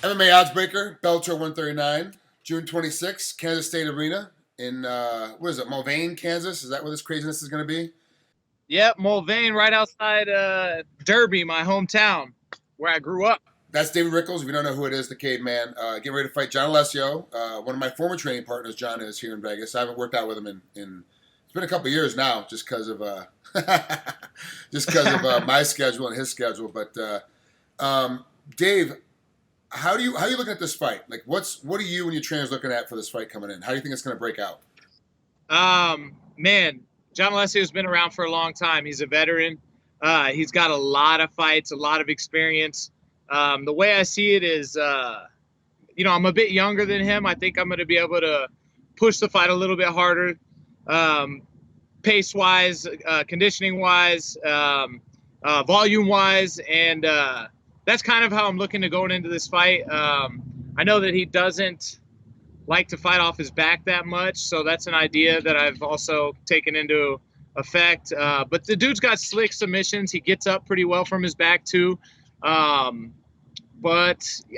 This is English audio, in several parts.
MMA Oddsbreaker, Bellator 139, June 26th, Kansas State Arena in, what is it, Mulvane, Kansas? Is that where this craziness is going to be? Yep, Mulvane, right outside Derby, my hometown, where I grew up. That's Dave Rickels. If you don't know who it is, the caveman. Getting ready to fight John Allessio. One of my former training partners, John, is here in Vegas. I haven't worked out with him in it's been a couple of years now, just because of my schedule and his schedule. But Dave, how are you looking at this fight? Like, what are you and your trainers looking at for this fight coming in? How do you think it's going to break out? Man, John Allessio has been around for a long time. He's a veteran. He's got a lot of fights, a lot of experience. The way I see it is, I'm a bit younger than him. I think I'm going to be able to push the fight a little bit harder, pace-wise, conditioning-wise, volume-wise, and that's kind of how I'm looking to going into this fight. I know that he doesn't like to fight off his back that much, so that's an idea that I've also taken into effect. But the dude's got slick submissions. He gets up pretty well from his back too. But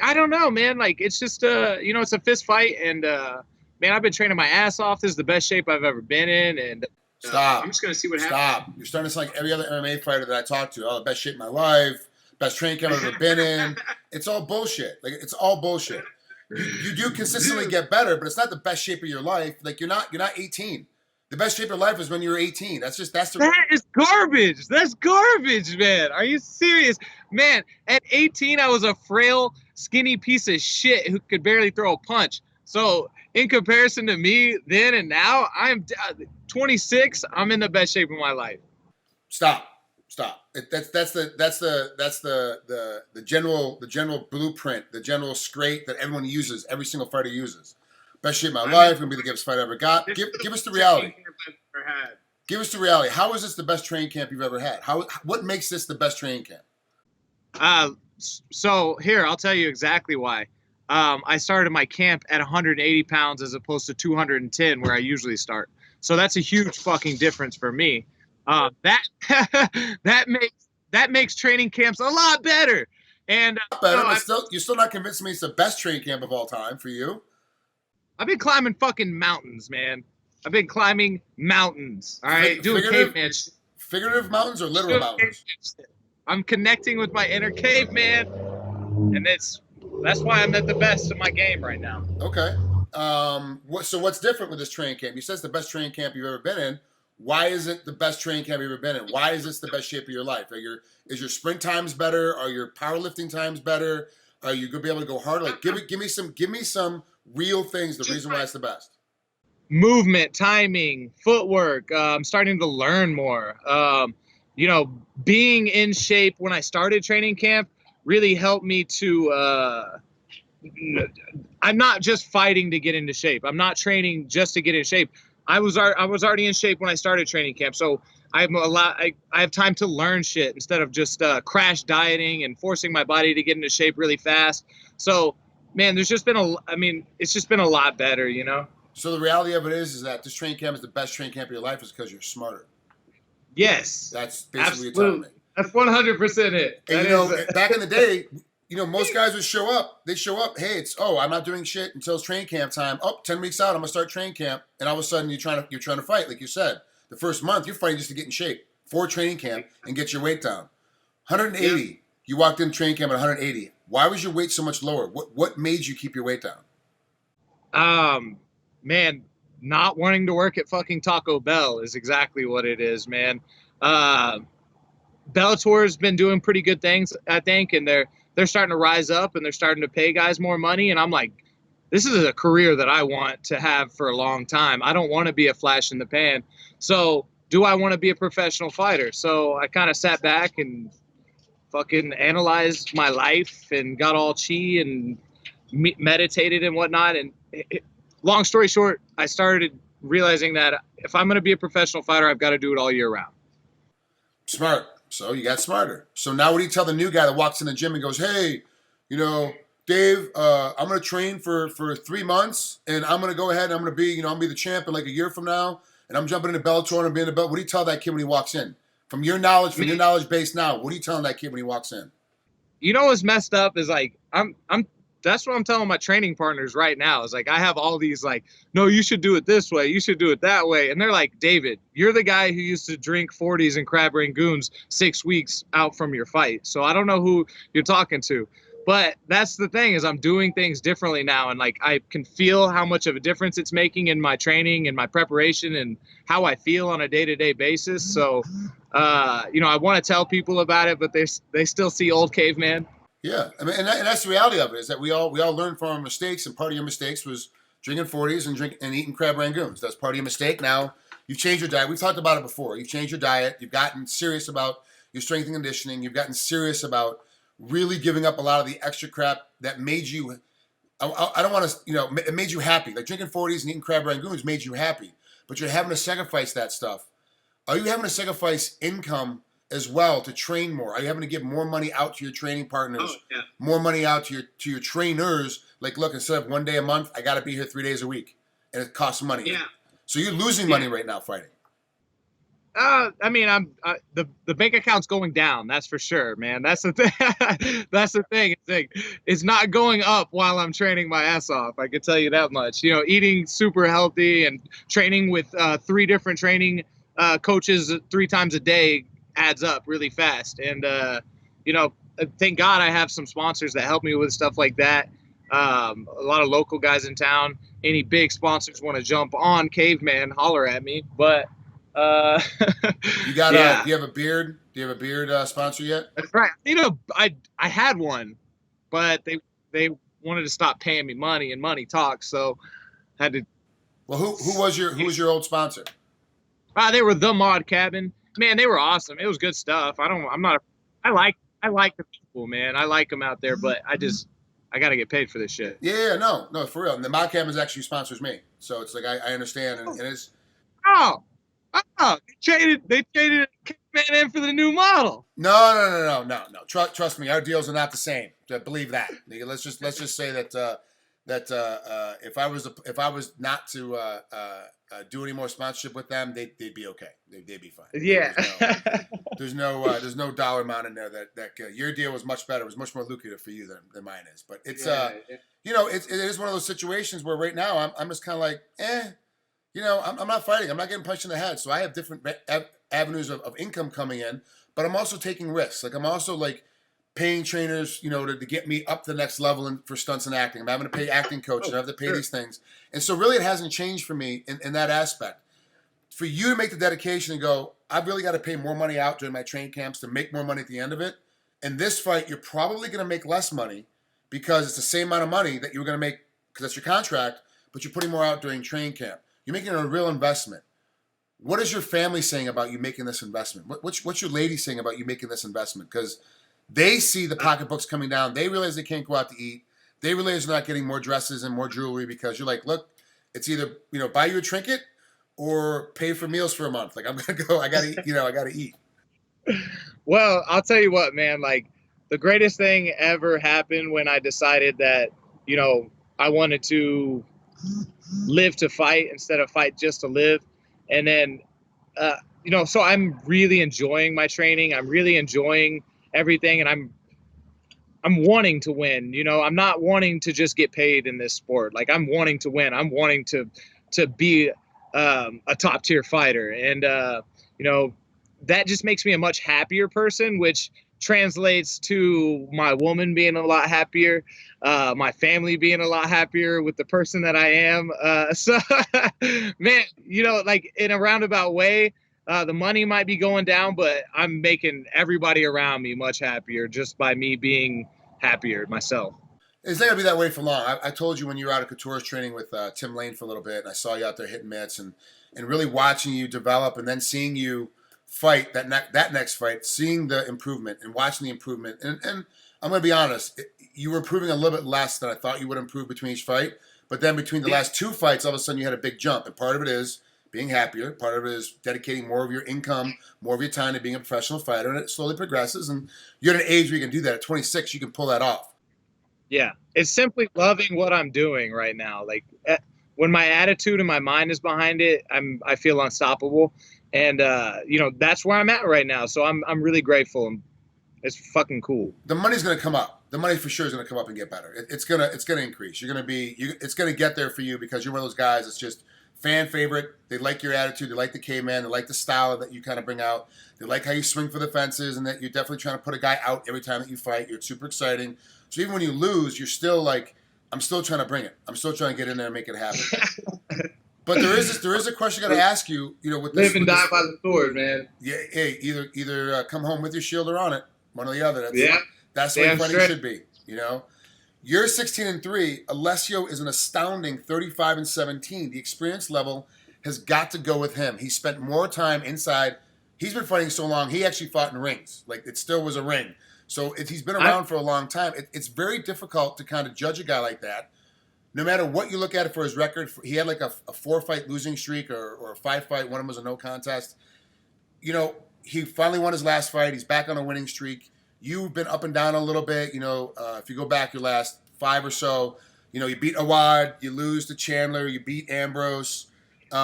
I don't know, man. Like, it's just it's a fist fight, and man, I've been training my ass off. This is the best shape I've ever been in, and Stop. I'm just gonna see what happens. Stop. You're starting to sound like every other MMA fighter that I talk to. Oh, the best shape of my life, best training camp I've ever been in. It's all bullshit. Like, it's all bullshit. You do consistently get better, but it's not the best shape of your life. Like, you're not 18. The best shape of your life is when you're 18. That is garbage. That's garbage, man. Are you serious? Man, at 18, I was a frail, skinny piece of shit who could barely throw a punch. So in comparison to me then and now, I'm 26. I'm in the best shape of my life. Stop. That's the general blueprint, the general scrape that everyone uses, every single fighter uses. Best shape of my life, gonna be the best fight I ever got. Give us the reality. Give us the reality. How is this the best training camp you've ever had? What makes this the best training camp? So here, I'll tell you exactly why. I started my camp at 180 pounds as opposed to 210 where I usually start. So that's a huge fucking difference for me. That makes training camps a lot better. And but you're still not convincing me it's the best training camp of all time for you. I've been climbing fucking mountains, man. I've been climbing mountains. All right, doing caveman shit. Figurative mountains or literal mountains? I'm connecting with my inner caveman, and that's why I'm at the best of my game right now. Okay. So what's different with this training camp? You said it's the best training camp you've ever been in. Why isn't the best training camp you've ever been in? Why is this the best shape of your life? Is your sprint times better? Are your powerlifting times better? Are you gonna be able to go harder? Like, give me some real things. The reason why it's the best. Movement, timing, footwork. I'm starting to learn more. Being in shape when I started training camp really helped me to. I'm not just fighting to get into shape. I'm not training just to get in shape. I was already in shape when I started training camp, so I have time to learn shit instead of just crash dieting and forcing my body to get into shape really fast. So, man, it's just been a lot better, you know. So the reality of it is that this training camp is the best training camp of your life is because you're smarter. Yes, that's basically what you're telling me. That's 100% it. And back in the day, most guys would show up. They show up. Hey, I'm not doing shit until it's training camp time. 10 weeks out, I'm gonna start training camp, and all of a sudden you're trying to fight, like you said. The first month you're fighting just to get in shape for training camp and get your weight down. 180. Yeah. You walked in training camp at 180. Why was your weight so much lower? What made you keep your weight down? Man, not wanting to work at fucking Taco Bell is exactly what it is, man. Bellator's been doing pretty good things, I think, and they're starting to rise up and they're starting to pay guys more money. And I'm like, this is a career that I want to have for a long time. I don't want to be a flash in the pan. So do I want to be a professional fighter? So I kind of sat back and fucking analyzed my life and got all chi and meditated and whatnot. And long story short, I started realizing that if I'm going to be a professional fighter, I've got to do it all year round. Smart. So you got smarter. So now what do you tell the new guy that walks in the gym and goes, hey, Dave, I'm going to train for 3 months and I'm going to go ahead and I'm going to be, I'm going to be the champ in like a year from now and I'm jumping into Bellator and I'm being a belt. What do you tell that kid when he walks in? From your knowledge base now, what are you telling that kid when he walks in? What's messed up is like, I'm that's what I'm telling my training partners right now. Is like, I have all these like, no, you should do it this way, you should do it that way, and they're like, David, you're the guy who used to drink 40s and crab rangoons 6 weeks out from your fight, so I don't know who you're talking to. But that's the thing, is I'm doing things differently now, and like I can feel how much of a difference it's making in my training and my preparation and how I feel on a day-to-day basis. So you know, I want to tell people about it, but they still see old caveman. Yeah, I mean, and that's the reality of it, is that we all learn from our mistakes, and part of your mistakes was drinking 40s and eating crab rangoons. That's part of your mistake. Now you've changed your diet. We've talked about it before. You've changed your diet. You've gotten serious about your strength and conditioning. You've gotten serious about really giving up a lot of the extra crap that made you. I don't want to, you know, it made you happy. Like drinking 40s and eating crab rangoons made you happy, but you're having to sacrifice that stuff. Are you having to sacrifice income as well to train more? Are you having to give more money out to your training partners, more money out to your trainers? Like, look, instead of 1 day a month, I got to be here 3 days a week, and it costs money. Yeah. So you're losing money right now fighting. I mean, the bank account's going down. That's for sure, man. That's the thing. That's the thing. It's not going up while I'm training my ass off. I can tell you that much. You know, eating super healthy and training with 3 different training coaches 3 times a day adds up really fast. And you know, thank God I have some sponsors that help me with stuff like that. A lot of local guys in town. Any big sponsors want to jump on Caveman, holler at me. But you got yeah. Do you have a beard? Do you have a beard sponsor yet? That's right. You know, I had one, but they wanted to stop paying me money, and money talks, so I had to. Well, who was your old sponsor? They were the Mod Cabin. Man, they were awesome. It was good stuff. I like the people, man. I like them out there, but I got to get paid for this shit. Yeah, no, for real. And the Mod Cabin actually sponsors me, so it's like I understand, and it's. Oh, they traded Caveman in for the new model. No. Trust me, our deals are not the same. Believe that. Let's just say that if I was not to do any more sponsorship with them, they'd be okay. They'd be fine. Yeah. There's no dollar amount in there that your deal was much better. It was much more lucrative for you than mine is. But it's you know, it is one of those situations where right now I'm just kind of like, you know, I'm not fighting. I'm not getting punched in the head. So I have different avenues of income coming in, but I'm also taking risks. Like I'm also like paying trainers, you know, to get me up to the next level for stunts and acting. I'm having to pay acting coaches. I have to pay these things. And so really it hasn't changed for me in that aspect. For you to make the dedication and go, I've really got to pay more money out during my training camps to make more money at the end of it. In this fight, you're probably going to make less money because it's the same amount of money that you were going to make because that's your contract, but you're putting more out during training camp. You're making a real investment. What is your family saying about you making this investment? What's your lady saying about you making this investment? Because they see the pocketbooks coming down. They realize they can't go out to eat. They realize they're not getting more dresses and more jewelry because you're like, look, it's either, you know, buy you a trinket or pay for meals for a month. Like I'm gonna go. I gotta eat. You know, I gotta eat. Well, I'll tell you what, man. Like the greatest thing ever happened when I decided that, you know, I wanted to live to fight instead of fight just to live. And then, you know, so I'm really enjoying my training. I'm really enjoying everything. And I'm wanting to win. You know, I'm not wanting to just get paid in this sport. Like I'm wanting to win. I'm wanting to be a top tier fighter. And, you know, that just makes me a much happier person, which translates to my woman being a lot happier, my family being a lot happier with the person that I am. So, man, you know, like in a roundabout way, the money might be going down, but I'm making everybody around me much happier just by me being happier myself. It's not going to be that way for long. I told you when you were out of Couture's training with Tim Lane for a little bit, and I saw you out there hitting mitts and really watching you develop and then seeing you fight that next fight, seeing the improvement and watching the improvement. And I'm going to be honest, you were improving a little bit less than I thought you would improve between each fight. But then between the last 2 fights, all of a sudden you had a big jump. And part of it is being happier. Part of it is dedicating more of your income, more of your time to being a professional fighter. And it slowly progresses. And you're at an age where you can do that. At 26, you can pull that off. Yeah. It's simply loving what I'm doing right now. Like when my attitude and my mind is behind it, I feel unstoppable. And, you know, that's where I'm at right now. So I'm really grateful. It's fucking cool. The money's going to come up. The money for sure is going to come up and get better. It's gonna increase. It's going to get there for you because you're one of those guys that's just fan favorite. They like your attitude. They like the caveman. They like the style that you kind of bring out. They like how you swing for the fences and that you're definitely trying to put a guy out every time that you fight. You're super exciting. So even when you lose, you're still like, I'm still trying to bring it. I'm still trying to get in there and make it happen. But there is a question I got to ask you. You know, with this, live and die by the sword, man. Yeah. Hey, either come home with your shield or on it. One or the other. That's the way Damn fighting straight. should be. You know, you're 16-3. Alessio is an astounding 35-17. The experience level has got to go with him. He spent more time inside. He's been fighting so long. He actually fought in rings. Like it still was a ring. So he's been around for a long time. It's very difficult to kind of judge a guy like that. No matter what you look at it for his record, he had like a 4-fight losing streak or a 5-fight. One of them was a no contest. You know, he finally won his last fight. He's back on a winning streak. You've been up and down a little bit. You know, if you go back your last 5 or so, you know, you beat Awad, you lose to Chandler, you beat Ambrose. 3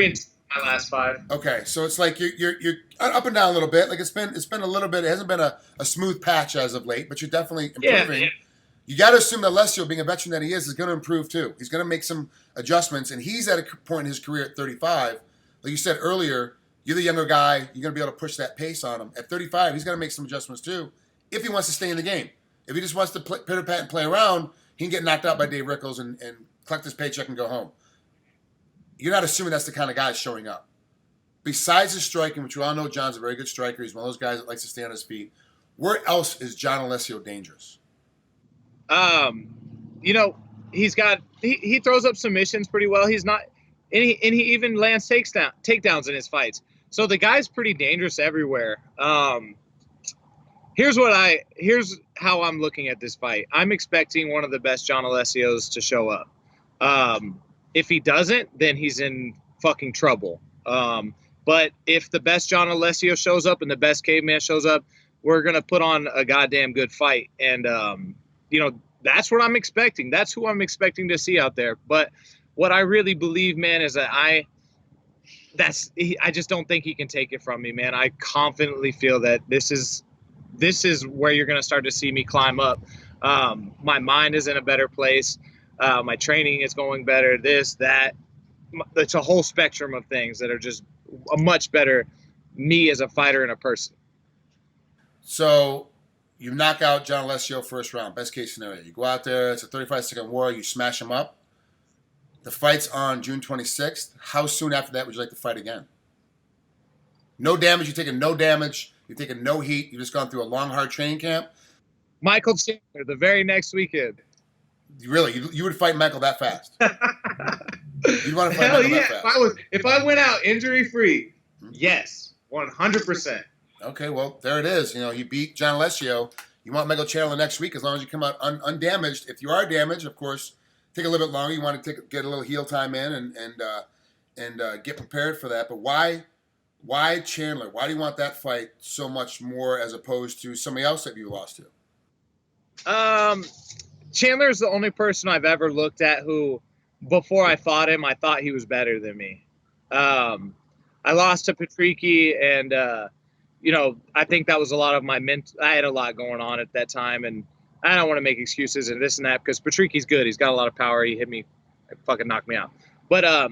and 2 my last 5. Okay, so it's like you're up and down a little bit. Like it's been a little bit. It hasn't been a smooth patch as of late, but you're definitely improving. Yeah. You got to assume that Alessio, being a veteran that he is going to improve too. He's going to make some adjustments, and he's at a point in his career at 35. Like you said earlier, you're the younger guy. You're going to be able to push that pace on him. At 35, he's going to make some adjustments too, if he wants to stay in the game. If he just wants to pitter-pat and play around, he can get knocked out by Dave Rickels and collect his paycheck and go home. You're not assuming that's the kind of guy showing up. Besides his striking, which we all know John's a very good striker. He's one of those guys that likes to stay on his feet. Where else is John Allessio dangerous? You know, he throws up submissions pretty well. He's not, and he even lands takedowns in his fights. So the guy's pretty dangerous everywhere. Here's how I'm looking at this fight. I'm expecting one of the best John Allessios to show up. If he doesn't, then he's in fucking trouble. But if the best John Allessio shows up and the best caveman shows up, we're gonna put on a goddamn good fight. And you know, that's what I'm expecting. That's who I'm expecting to see out there. But what I really believe, man, is that I just don't think he can take it from me, man. I confidently feel that this is where you're going to start to see me climb up. My mind is in a better place. My training is going better. This, that. It's a whole spectrum of things that are just a much better me as a fighter and a person. So you knock out John Allessio first round, best case scenario. You go out there, it's a 35-second war, you smash him up. The fight's on June 26th. How soon after that would you like to fight again? No damage, you're taking no damage, you're taking no heat, you've just gone through a long, hard training camp. Michael Chandler, the very next weekend. Really, you would fight Michael that fast? You'd want to fight Hell Michael yeah! that fast? If I went out injury free, yes, 100%. Okay, well, there it is. You know, you beat John Allessio. You want Michael Chandler next week as long as you come out undamaged. If you are damaged, of course, take a little bit longer. You want to get a little heel time in and get prepared for that. But why Chandler? Why do you want that fight so much more as opposed to somebody else that you lost to? Chandler is the only person I've ever looked at who, before I fought him, I thought he was better than me. I lost to Patricky, and you know, I think that was a lot of my I had a lot going on at that time, and I don't want to make excuses and this and that because Patricky's good. He's got a lot of power. He hit me, fucking knocked me out. But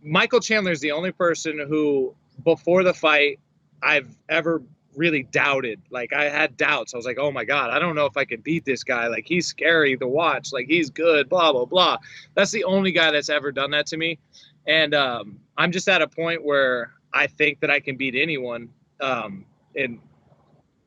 Michael Chandler is the only person who, before the fight, I've ever really doubted. Like, I had doubts. I was like, oh my God, I don't know if I can beat this guy. Like, he's scary to watch. Like, he's good, blah, blah, blah. That's the only guy that's ever done that to me. And I'm just at a point where I think that I can beat anyone. And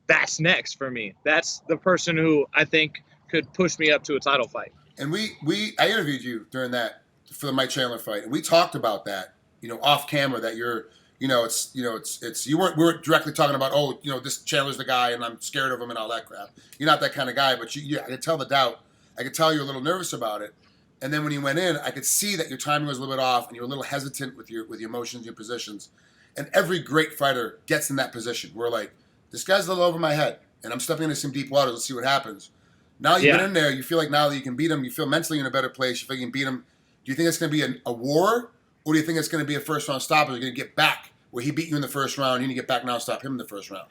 that's next for me. That's the person who I think could push me up to a title fight. And I interviewed you during that for the Mike Chandler fight, and we talked about that, you know, off camera, that you're, we weren't directly talking about, oh, you know, this Chandler's the guy and I'm scared of him and all that crap. You're not that kind of guy, but I could tell the doubt. I could tell you're a little nervous about it. And then when you went in, I could see that your timing was a little bit off and you were a little hesitant with your emotions, your positions. And every great fighter gets in that position where, like, this guy's a little over my head and I'm stepping into some deep waters. Let's see what happens. Now you've been in there, you feel like now that you can beat him, you feel mentally in a better place, you feel you can beat him. Do you think it's going to be a war, or do you think it's going to be a first-round stop, or you're going to get back where he beat you in the first round, you need to get back now and stop him in the first round?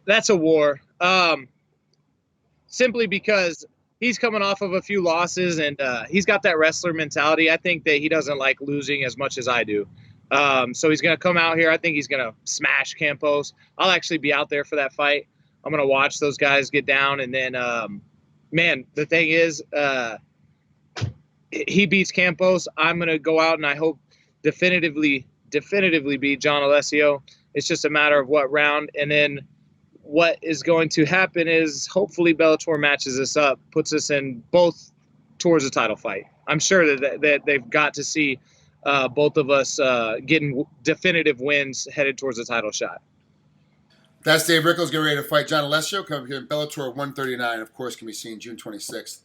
That's a war. Simply because he's coming off of a few losses, and he's got that wrestler mentality. I think that he doesn't like losing as much as I do. So he's going to come out here. I think he's going to smash Campos. I'll actually be out there for that fight. I'm going to watch those guys get down. And then, man, the thing is, he beats Campos. I'm going to go out and I hope definitively beat John Allessio. It's just a matter of what round. And then what is going to happen is hopefully Bellator matches us up, puts us in both towards a title fight. I'm sure that they've got to see both of us getting definitive wins headed towards a title shot. That's Dave Rickels getting ready to fight John Allessio. Coming here in Bellator 139, of course, can be seen June 26th.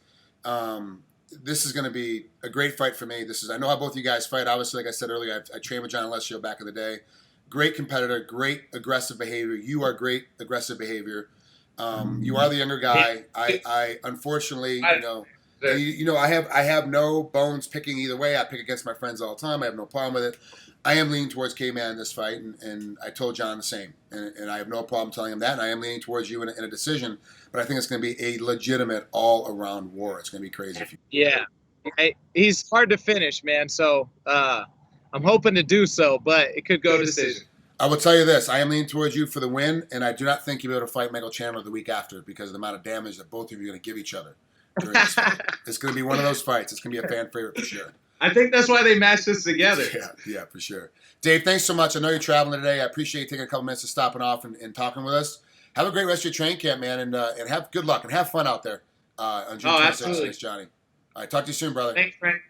This is going to be a great fight for me. I know how both you guys fight. Obviously, like I said earlier, I trained with John Allessio back in the day. Great competitor, great aggressive behavior. You are great aggressive behavior. You are the younger guy. I unfortunately, I have no bones picking either way. I pick against my friends all the time. I have no problem with it. I am leaning towards K-Man in this fight, and I told John the same. And I have no problem telling him that, and I am leaning towards you in a decision. But I think it's going to be a legitimate all-around war. It's going to be crazy. Yeah. He's hard to finish, man. So I'm hoping to do so, but it could go decision. I will tell you this. I am leaning towards you for the win, and I do not think you'll be able to fight Michael Chandler the week after because of the amount of damage that both of you are going to give each other during this fight. It's going to be one of those fights. It's going to be a fan favorite for sure. I think that's why they matched us together. Yeah, for sure. Dave, thanks so much. I know you're traveling today. I appreciate you taking a couple minutes of stopping off and talking with us. Have a great rest of your training camp, man, and have good luck and have fun out there on June 26th against Johnny. All right, talk to you soon, brother. Thanks, Frank.